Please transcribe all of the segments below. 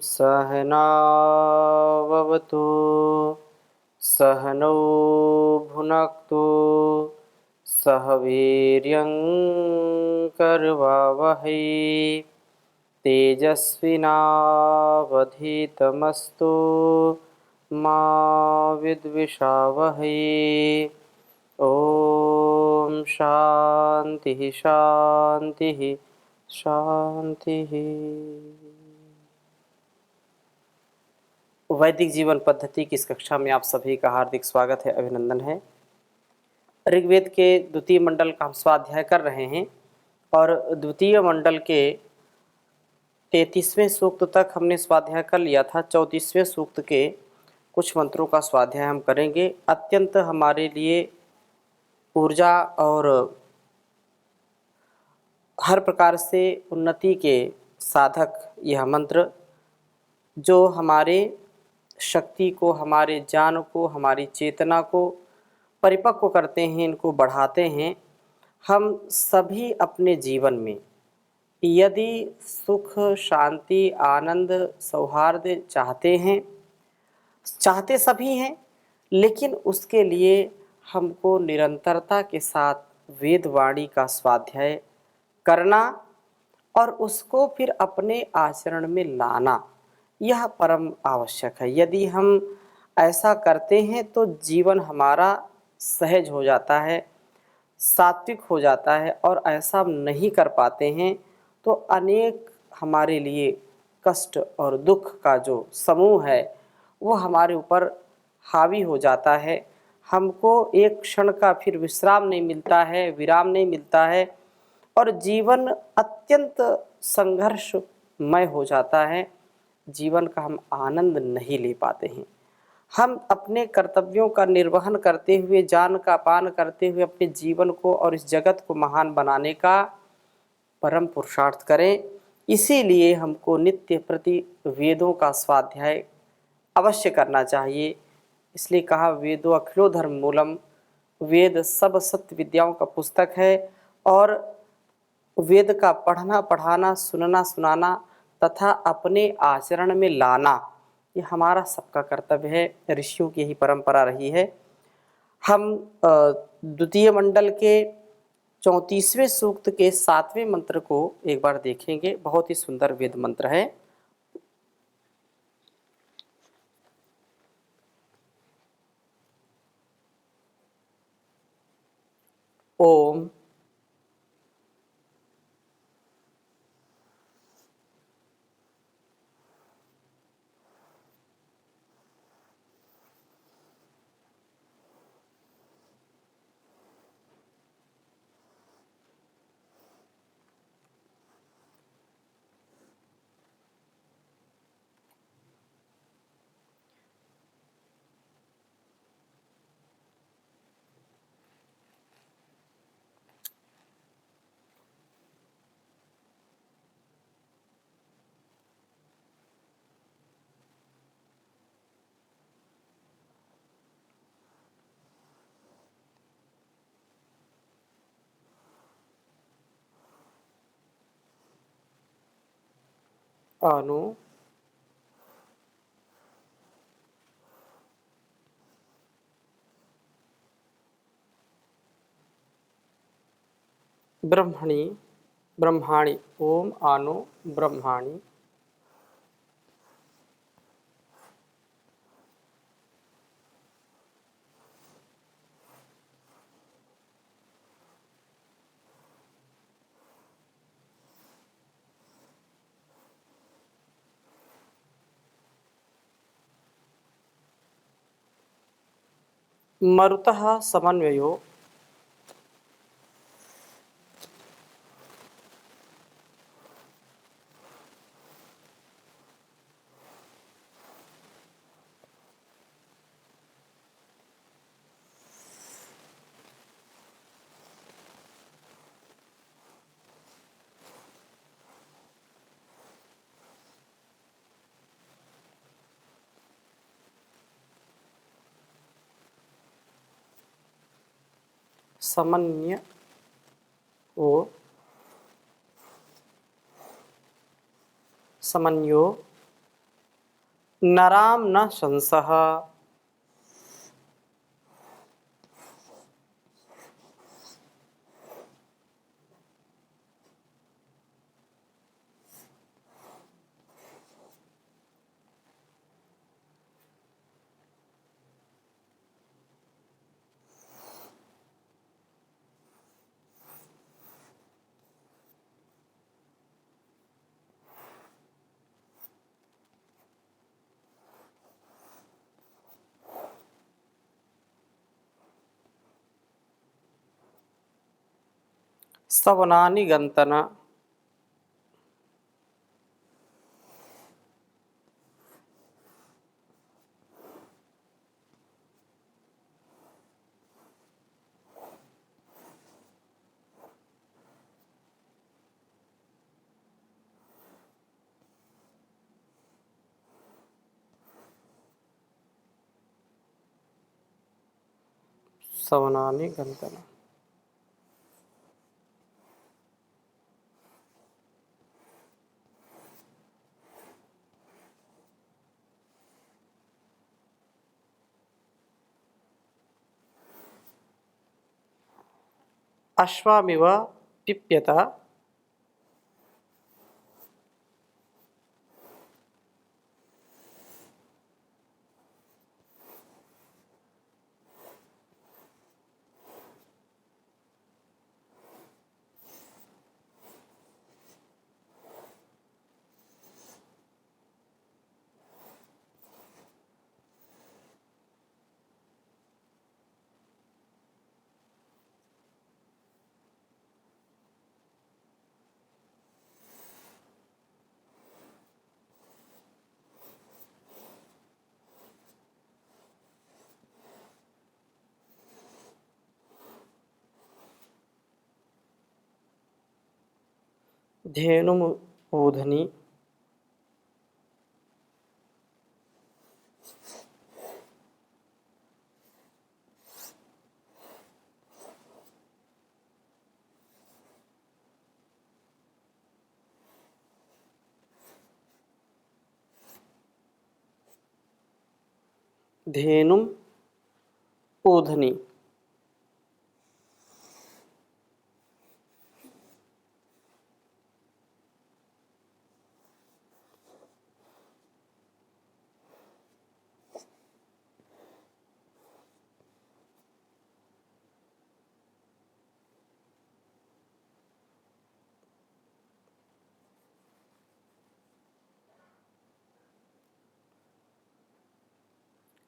सहनाववतु सहनौ भुनक्तु सह वीर्यं करवावहै तेजस्विनावधीतमस्तु मा विद्विषावहै। ओम शांति शांति शांति। वैदिक जीवन पद्धति की इस कक्षा में आप सभी का हार्दिक स्वागत है, अभिनंदन है। ऋग्वेद के द्वितीय मंडल का हम स्वाध्याय कर रहे हैं और द्वितीय मंडल के 33वें सूक्त तक हमने स्वाध्याय कर लिया था। 34वें सूक्त के कुछ मंत्रों का स्वाध्याय हम करेंगे। अत्यंत हमारे लिए ऊर्जा और हर प्रकार से उन्नति के साधक यह मंत्र, जो हमारे शक्ति को, हमारे ज्ञान को, हमारी चेतना को परिपक्व करते हैं, इनको बढ़ाते हैं। हम सभी अपने जीवन में यदि सुख, शांति, आनंद, सौहार्द चाहते सभी हैं, लेकिन उसके लिए हमको निरंतरता के साथ वेदवाणी का स्वाध्याय करना और उसको फिर अपने आचरण में लाना, यह परम आवश्यक है। यदि हम ऐसा करते हैं तो जीवन हमारा सहज हो जाता है, सात्विक हो जाता है, और ऐसा नहीं कर पाते हैं तो अनेक हमारे लिए कष्ट और दुख का जो समूह है वो हमारे ऊपर हावी हो जाता है। हमको एक क्षण का फिर विश्राम नहीं मिलता है, विराम नहीं मिलता है, और जीवन अत्यंत संघर्षमय हो जाता है। जीवन का हम आनंद नहीं ले पाते हैं। हम अपने कर्तव्यों का निर्वहन करते हुए, जान का पान करते हुए अपने जीवन को और इस जगत को महान बनाने का परम पुरुषार्थ करें। इसीलिए हमको नित्य प्रति वेदों का स्वाध्याय अवश्य करना चाहिए। इसलिए कहा, वेदो अखिलो धर्म मूलम, वेद सब सत्य विद्याओं का पुस्तक है। और वेद का पढ़ना, पढ़ाना, सुनना, सुनाना तथा अपने आचरण में लाना, ये हमारा सबका कर्तव्य है। ऋषियों की यही परंपरा रही है। हम द्वितीय मंडल के 34वें सूक्त के 7वें मंत्र को एक बार देखेंगे। बहुत ही सुंदर वेद मंत्र है। ओम अनु ब्रह्मणि ब्रह्माणि। ओम आनो ब्रह्माणि। मरुतः समन्वयो समन्वय ओ समन्यो नराम न शंसः। सवनानि गन्तन। सवनानि गन्तन। अश्वामिव पिप्यत। धेनुम् ऊधनि। धेनुम् ऊधनि।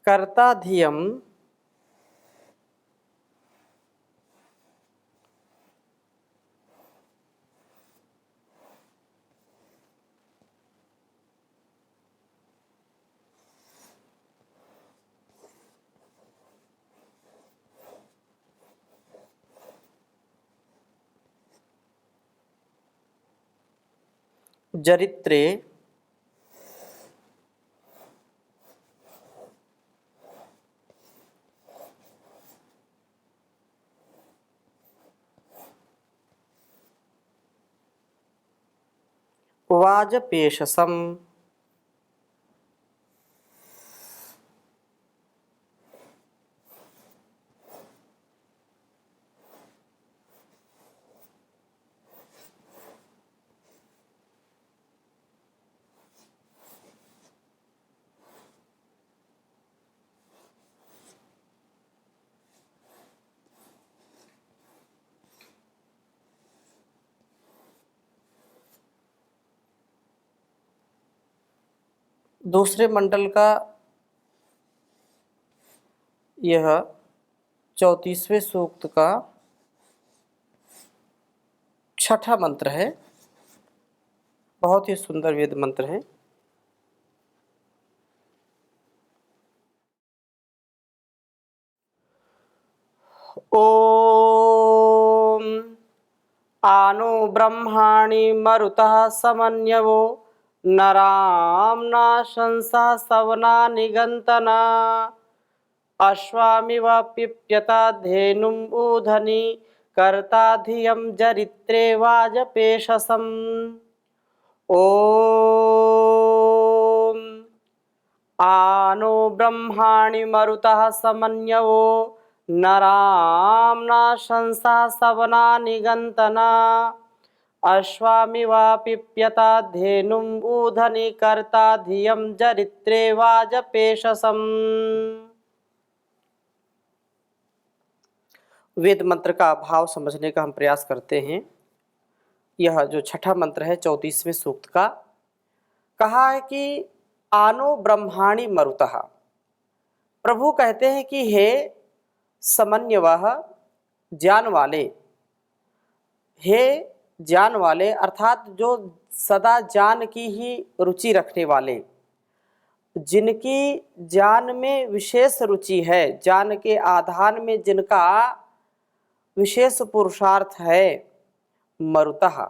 कर्ता धियम् जरित्रे। वाजपेशसम्। दूसरे मंडल का यह 34वें सूक्त का छठा मंत्र है। बहुत ही सुंदर वेद मंत्र है। ओम आनो ब्रह्माणि मरुतः समन्यवो नराम्ना शंसा सवना निगंतना अश्वामिव पिप्यता धेनुम् ऊधनि कर्ता धियं जरित्रे वाजपेशसम्। ओम ब्रह्माणि मरुतः समन्यवो नराम्ना शंसा सवना निगंतना अश्वामिवा पिप्यता धेनुं ऊधनि कर्ता धियं जरित्रे वाजपेशसम्। वेद मंत्र का भाव समझने का हम प्रयास करते हैं। यह जो छठा मंत्र है 34वें सूक्त का, कहा है कि आनो ब्रह्माणि मरुतः। प्रभु कहते हैं कि हे समन्वयः, ज्ञान वाले, हे ज्ञान वाले अर्थात जो सदा ज्ञान की ही रुचि रखने वाले, जिनकी ज्ञान में विशेष रुचि है, ज्ञान के आधान में जिनका विशेष पुरुषार्थ है, मरुतः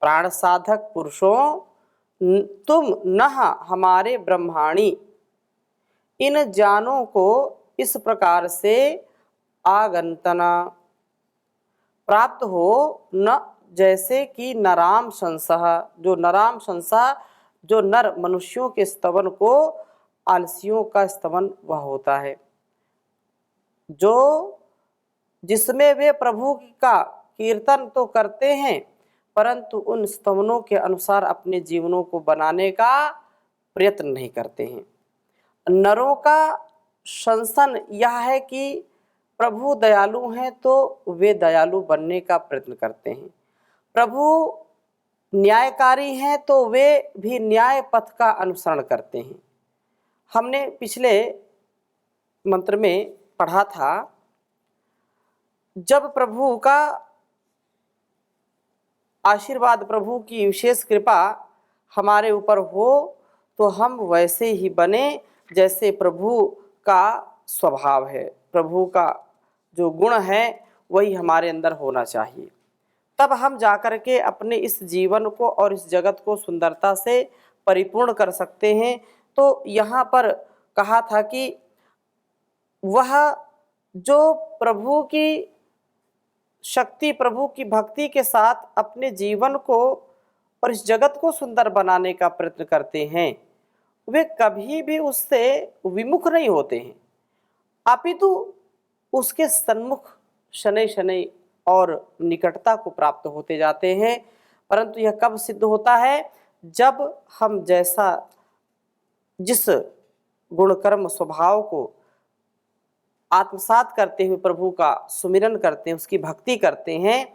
प्राण साधक पुरुषों, तुम नः हमारे ब्रह्माणी, इन ज्ञानों को इस प्रकार से आगंतना प्राप्त हो, न जैसे कि नराम संसह, जो नराम संसह जो नर मनुष्यों के स्तवन को आलसियों का स्तवन वह होता है, जो जिसमें वे प्रभु का कीर्तन तो करते हैं परंतु उन स्तवनों के अनुसार अपने जीवनों को बनाने का प्रयत्न नहीं करते हैं। नरों का संसन यह है कि प्रभु दयालु हैं तो वे दयालु बनने का प्रयत्न करते हैं, प्रभु न्यायकारी हैं तो वे भी न्याय पथ का अनुसरण करते हैं। हमने पिछले मंत्र में पढ़ा था, जब प्रभु का आशीर्वाद, प्रभु की विशेष कृपा हमारे ऊपर हो तो हम वैसे ही बने जैसे प्रभु का स्वभाव है, प्रभु का जो गुण है वही हमारे अंदर होना चाहिए। तब हम जाकर के अपने इस जीवन को और इस जगत को सुंदरता से परिपूर्ण कर सकते हैं। तो यहाँ पर कहा था कि वह जो प्रभु की शक्ति, प्रभु की भक्ति के साथ अपने जीवन को और इस जगत को सुंदर बनाने का प्रयत्न करते हैं, वे कभी भी उससे विमुख नहीं होते हैं, अपितु उसके सन्मुख शनै शनै और निकटता को प्राप्त होते जाते हैं। परंतु यह कब सिद्ध होता है? जब हम जैसा जिस गुणकर्म स्वभाव को आत्मसात करते हुए प्रभु का सुमिरन करते हैं, उसकी भक्ति करते हैं,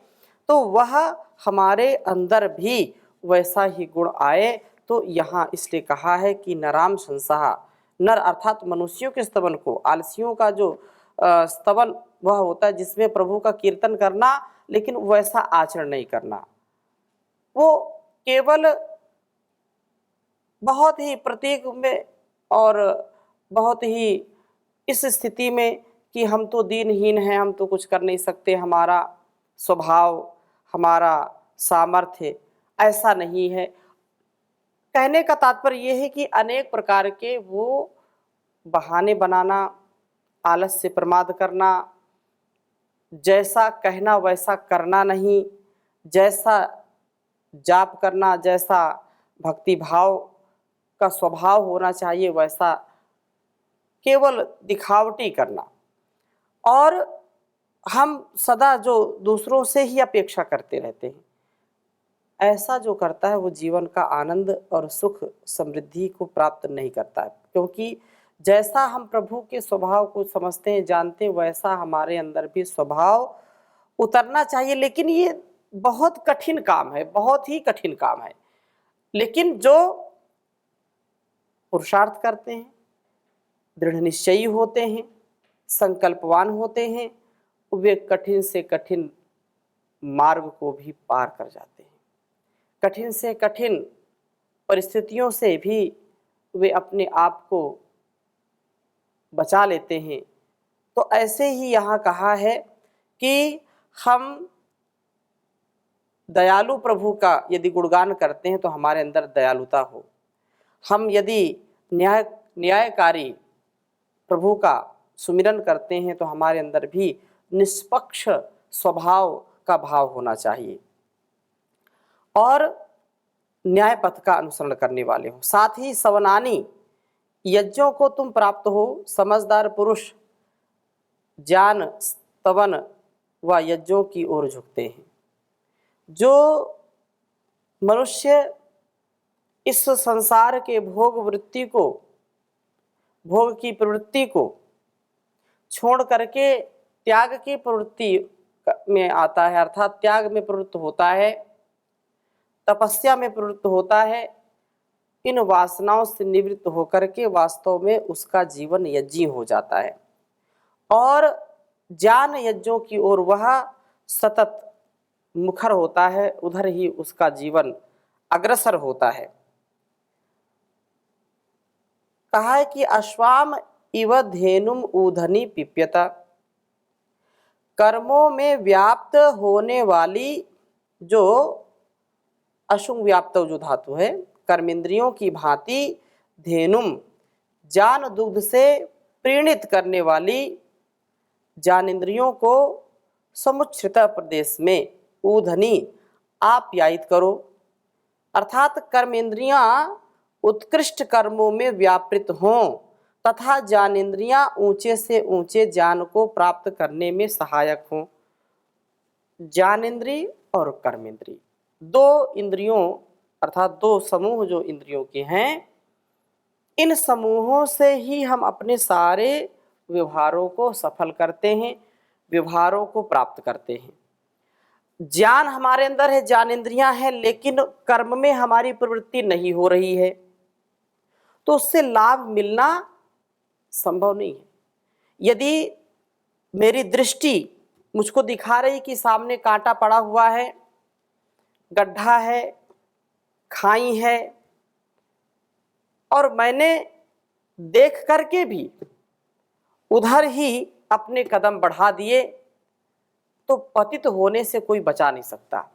तो वह हमारे अंदर भी वैसा ही गुण आए। तो यहाँ इसलिए कहा है कि नराम संसाह, नर अर्थात मनुष्यों के स्तवन को, आलसियों का जो स्तवन वह होता है जिसमें प्रभु का कीर्तन करना लेकिन वैसा आचरण नहीं करना, वो केवल बहुत ही प्रतीक में और बहुत ही इस स्थिति में कि हम तो दीनहीन हैं, हम तो कुछ कर नहीं सकते, हमारा स्वभाव, हमारा सामर्थ्य ऐसा नहीं है। कहने का तात्पर्य यह है कि अनेक प्रकार के वो बहाने बनाना, आलस से प्रमाद करना, जैसा कहना वैसा करना नहीं, जैसा जाप करना, जैसा भक्ति भाव का स्वभाव होना चाहिए वैसा केवल दिखावटी करना, और हम सदा जो दूसरों से ही अपेक्षा करते रहते हैं, ऐसा जो करता है वो जीवन का आनंद और सुख समृद्धि को प्राप्त नहीं करता है। क्योंकि जैसा हम प्रभु के स्वभाव को समझते हैं, जानते हैं, वैसा हमारे अंदर भी स्वभाव उतरना चाहिए। लेकिन ये बहुत कठिन काम है, बहुत ही कठिन काम है। लेकिन जो पुरुषार्थ करते हैं, दृढ़ निश्चयी होते हैं, संकल्पवान होते हैं, वे कठिन से कठिन मार्ग को भी पार कर जाते हैं, कठिन से कठिन परिस्थितियों से भी वे अपने आप को बचा लेते हैं। तो ऐसे ही यहाँ कहा है कि हम दयालु प्रभु का यदि गुणगान करते हैं तो हमारे अंदर दयालुता हो, हम यदि न्यायकारी प्रभु का सुमिरन करते हैं तो हमारे अंदर भी निष्पक्ष स्वभाव का भाव होना चाहिए और न्याय पथ का अनुसरण करने वाले हों। साथ ही सवनानी, यज्ञों को तुम प्राप्त हो, समझदार पुरुष ज्ञान स्तवन व यज्ञों की ओर झुकते हैं। जो मनुष्य इस संसार के भोग की प्रवृत्ति को छोड़ करके त्याग की प्रवृत्ति में आता है, अर्थात त्याग में प्रवृत्त होता है, तपस्या में प्रवृत्त होता है, इन वासनाओं से निवृत्त होकर के वास्तव में उसका जीवन यज्ञी हो जाता है और ज्ञान यज्ञों की ओर वह सतत मुखर होता है, उधर ही उसका जीवन अग्रसर होता है। कहा है कि अश्वाम इव धेनुम ऊधनी पिप्यता, कर्मों में व्याप्त होने वाली जो अशुंग व्याप्त जो धातु है, कर्मेंद्रियों की भांति धेनुम जान दुग्ध से प्रीणित करने वाली ज्ञानेन्द्रियों को समुच्छ्रित प्रदेश में ऊधनी आप्यायित करो, अर्थात कर्मेंद्रियां उत्कृष्ट कर्मों में व्यापृत हों तथा ज्ञानेन्द्रियां ऊंचे से ऊंचे ज्ञान को प्राप्त करने में सहायक हों। ज्ञानेन्द्रिय और कर्मेंद्रिय दो इंद्रियों अर्थात दो समूह जो इंद्रियों के हैं, इन समूहों से ही हम अपने सारे व्यवहारों को सफल करते हैं, व्यवहारों को प्राप्त करते हैं। ज्ञान हमारे अंदर है, ज्ञानेन्द्रियां हैं, लेकिन कर्म में हमारी प्रवृत्ति नहीं हो रही है, तो उससे लाभ मिलना संभव नहीं है। यदि मेरी दृष्टि मुझको दिखा रही कि सामने कांटा पड़ा हुआ है, गड्ढा है, खाई है, और मैंने देख करके भी उधर ही अपने कदम बढ़ा दिए, तो पतित होने से कोई बचा नहीं सकता।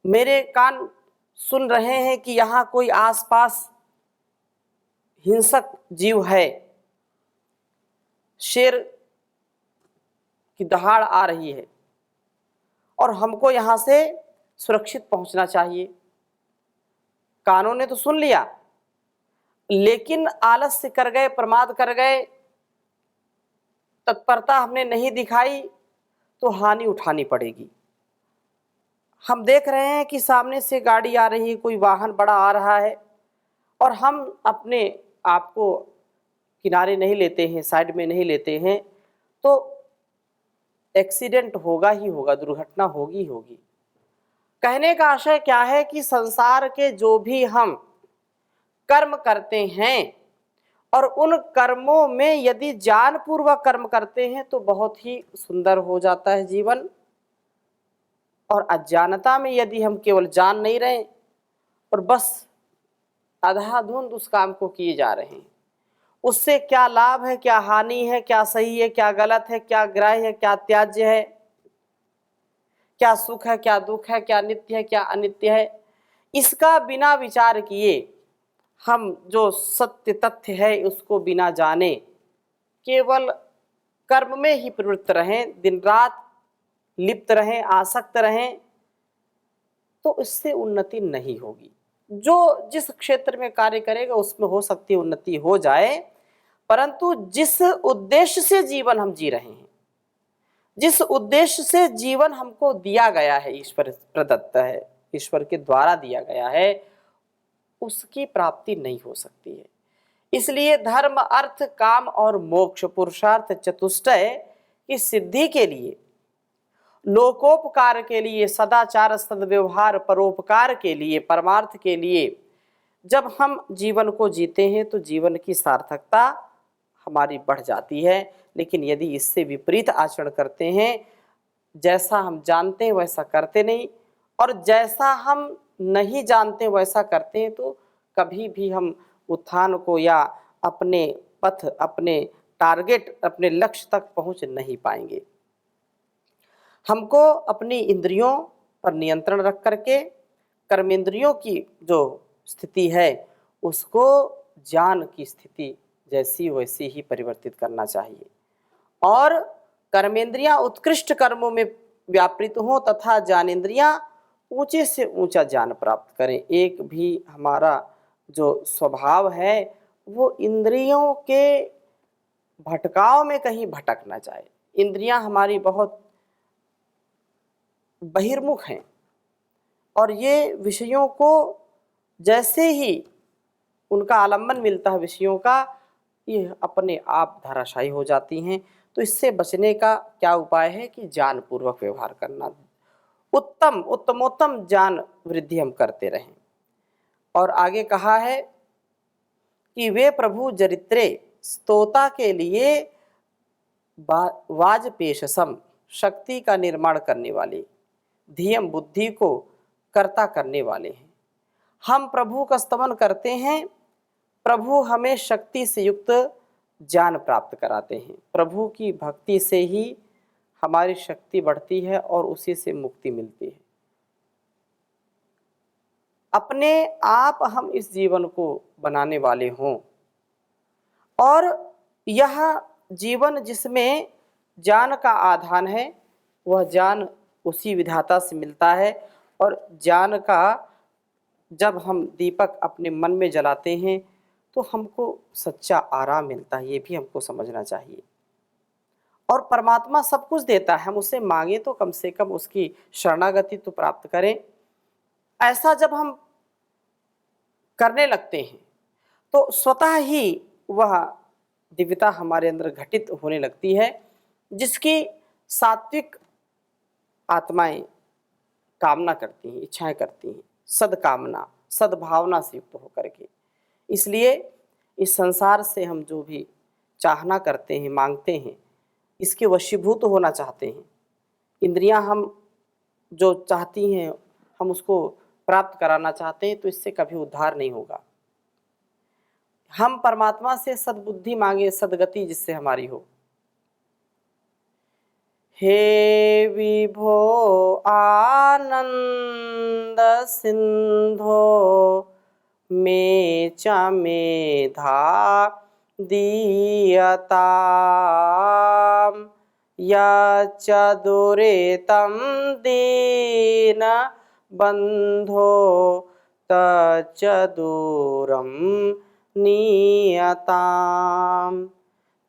मेरे कान सुन रहे हैं कि यहाँ कोई आसपास हिंसक जीव है, शेर की दहाड़ आ रही है और हमको यहाँ से सुरक्षित पहुंचना चाहिए। कानों ने तो सुन लिया, लेकिन आलस्य कर गए, प्रमाद कर गए, तत्परता हमने नहीं दिखाई, तो हानि उठानी पड़ेगी। हम देख रहे हैं कि सामने से गाड़ी आ रही है, कोई वाहन बड़ा आ रहा है, और हम अपने आप को किनारे नहीं लेते हैं, साइड में नहीं लेते हैं, तो एक्सीडेंट होगा ही होगा, दुर्घटना होगी ही होगी। कहने का आशय क्या है कि संसार के जो भी हम कर्म करते हैं और उन कर्मों में यदि ज्ञानपूर्वक कर्म करते हैं तो बहुत ही सुंदर हो जाता है जीवन, और अज्ञानता में यदि हम केवल जान नहीं रहे और बस अंधाधुंध उस काम को किए जा रहे हैं, उससे क्या लाभ है, क्या हानि है, क्या सही है, क्या गलत है, क्या ग्राह्य है, क्या त्याज्य है, क्या सुख है, क्या दुख है, क्या नित्य है, क्या अनित्य है, इसका बिना विचार किए हम जो सत्य तथ्य है उसको बिना जाने केवल कर्म में ही प्रवृत्त रहें, दिन रात लिप्त रहें, आसक्त रहें, तो इससे उन्नति नहीं होगी। जो जिस क्षेत्र में कार्य करेगा उसमें हो सकती है उन्नति हो जाए, परंतु जिस उद्देश्य से जीवन हम जी रहे हैं, जिस उद्देश्य से जीवन हमको दिया गया है, ईश्वर प्रदत्त है, ईश्वर के द्वारा दिया गया है, उसकी प्राप्ति नहीं हो सकती है। इसलिए धर्म, अर्थ, काम और मोक्ष पुरुषार्थ चतुष्टय की सिद्धि के लिए, लोकोपकार के लिए, सदाचार, सद्व्यवहार, परोपकार के लिए, परमार्थ के लिए जब हम जीवन को जीते हैं तो जीवन की सार्थकता हमारी बढ़ जाती है। लेकिन यदि इससे विपरीत आचरण करते हैं, जैसा हम जानते हैं वैसा करते नहीं, और जैसा हम नहीं जानते वैसा करते हैं, तो कभी भी हम उत्थान को या अपने पथ, अपने टारगेट, अपने लक्ष्य तक पहुंच नहीं पाएंगे। हमको अपनी इंद्रियों पर नियंत्रण रख करके कर्मेंद्रियों की जो स्थिति है उसको ज्ञान की स्थिति जैसी वैसी ही परिवर्तित करना चाहिए, और कर्मेंद्रियां उत्कृष्ट कर्मों में व्यापृत हों तथा ज्ञानेन्द्रियां ऊंचे से ऊंचा ज्ञान प्राप्त करें। एक भी हमारा जो स्वभाव है वो इंद्रियों के भटकाव में कहीं भटक ना जाए। इंद्रियां हमारी बहुत बहिर्मुख हैं और ये विषयों को जैसे ही उनका आलम्बन मिलता है विषयों का, ये अपने आप धराशायी हो जाती हैं। तो इससे बचने का क्या उपाय है कि ज्ञानपूर्वक व्यवहार करना, उत्तमोत्तम ज्ञान वृद्धि हम करते रहें। और आगे कहा है कि वे प्रभु चरित्रे स्तोता के लिए वाजपेशसम शक्ति का निर्माण करने वाले, धियम बुद्धि को कर्ता करने वाले हैं। हम प्रभु का स्तवन करते हैं, प्रभु हमें शक्ति से युक्त ज्ञान प्राप्त कराते हैं। प्रभु की भक्ति से ही हमारी शक्ति बढ़ती है और उसी से मुक्ति मिलती है। अपने आप हम इस जीवन को बनाने वाले हों और यह जीवन जिसमें ज्ञान का आधान है, वह ज्ञान उसी विधाता से मिलता है। और ज्ञान का जब हम दीपक अपने मन में जलाते हैं तो हमको सच्चा आराम मिलता है, ये भी हमको समझना चाहिए। और परमात्मा सब कुछ देता है, हम उससे मांगे तो कम से कम उसकी शरणागति तो प्राप्त करें। ऐसा जब हम करने लगते हैं तो स्वतः ही वह दिव्यता हमारे अंदर घटित होने लगती है, जिसकी सात्विक आत्माएं कामना करती हैं, इच्छाएं करती हैं, सद्कामना सद्भावना से युक्त होकर के। इसलिए इस संसार से हम जो भी चाहना करते हैं, मांगते हैं, इसके वशीभूत होना चाहते हैं। इंद्रियां हम जो चाहती हैं हम उसको प्राप्त कराना चाहते हैं, तो इससे कभी उद्धार नहीं होगा। हम परमात्मा से सद्बुद्धि मांगे, सद्गति जिससे हमारी हो। हे विभो आनंद सिंधो मे च मेधा दीयताम यच्च दुरेतं दीन बंधो तच्च दूरं नीयताम्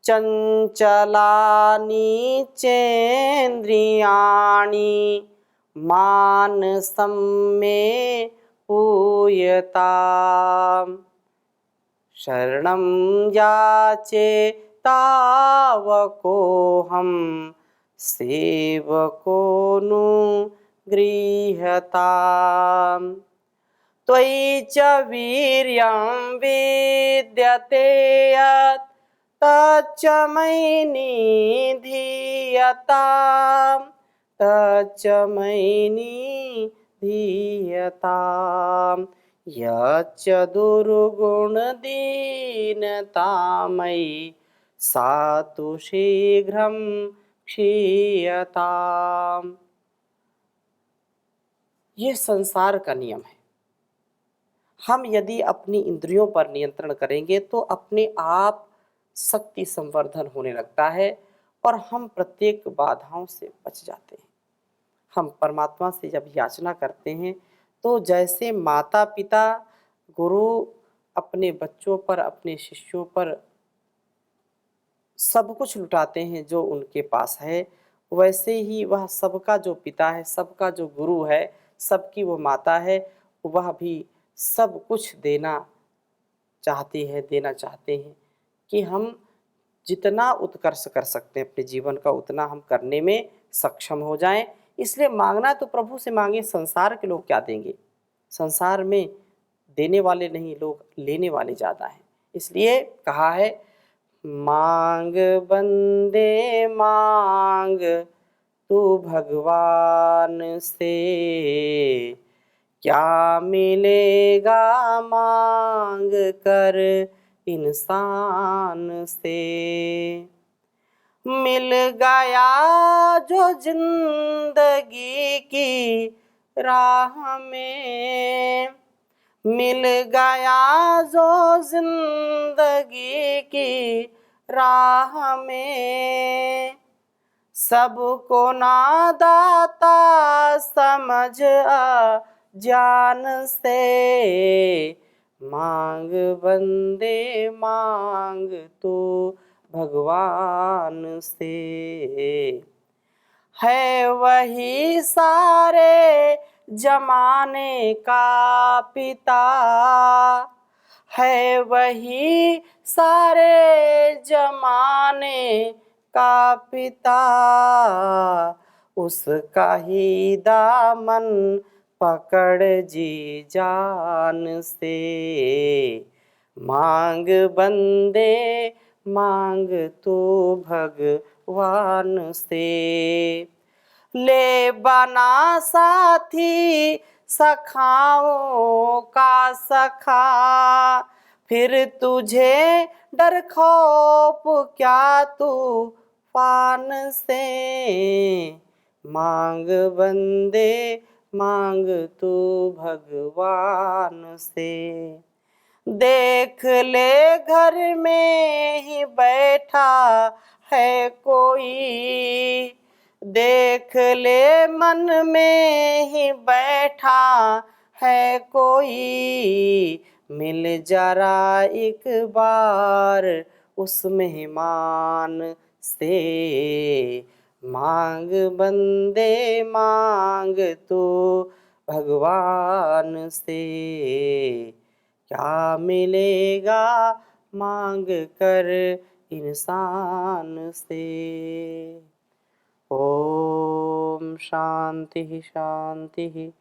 चंचलानि चेन्द्रियाणि मानसं मे पूयताम् शरणं याचे तावकोऽहं सेवको नु गृह्यताम् त्वयि च वीर्यं विद्यते यत् तच्च मयि निधीयताम् तच्च मयि निधीयताम् यच्च दुर्गुणदीनता मयि सा तु शीघ्रं क्षीयताम्। ये संसार का नियम है। हम यदि अपनी इंद्रियों पर नियंत्रण करेंगे तो अपने आप शक्ति संवर्धन होने लगता है और हम प्रत्येक बाधाओं से बच जाते हैं। हम परमात्मा से जब याचना करते हैं तो जैसे माता पिता गुरु अपने बच्चों पर, अपने शिष्यों पर सब कुछ लुटाते हैं जो उनके पास है, वैसे ही वह सबका जो पिता है, सबका जो गुरु है, सबकी वो माता है, वह भी सब कुछ देना चाहते हैं कि हम जितना उत्कर्ष कर सकते हैं अपने जीवन का उतना हम करने में सक्षम हो जाएं। इसलिए मांगना तो प्रभु से मांगे। संसार के लोग क्या देंगे? संसार में देने वाले नहीं, लोग लेने वाले ज़्यादा हैं। इसलिए कहा है मांग बंदे मांग तू भगवान से, क्या मिलेगा मांग कर इंसान से। मिल गया जो जिंदगी की राह में, मिल गया जो जिंदगी की राह में, सबको नादाता समझ जान से, मांग बंदे मांग तो भगवान से। है वही सारे जमाने का पिता, है वही सारे जमाने का पिता। उसका ही दामन पकड़ जी जान से। मांग बंदे मांग तो भगवान से। ले बना साथी सखाओं का सखा, फिर तुझे डर खौफ क्या तूफान से। मांग बंदे मांग तू भगवान से। देख ले घर में ही बैठा है कोई, देख ले मन में ही बैठा है कोई। मिल जरा एक बार उस मेहमान से। मांग बंदे मांग तो भगवान से। क्या मिलेगा मांग कर इंसान से। ओम शांति शांति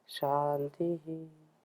शांति।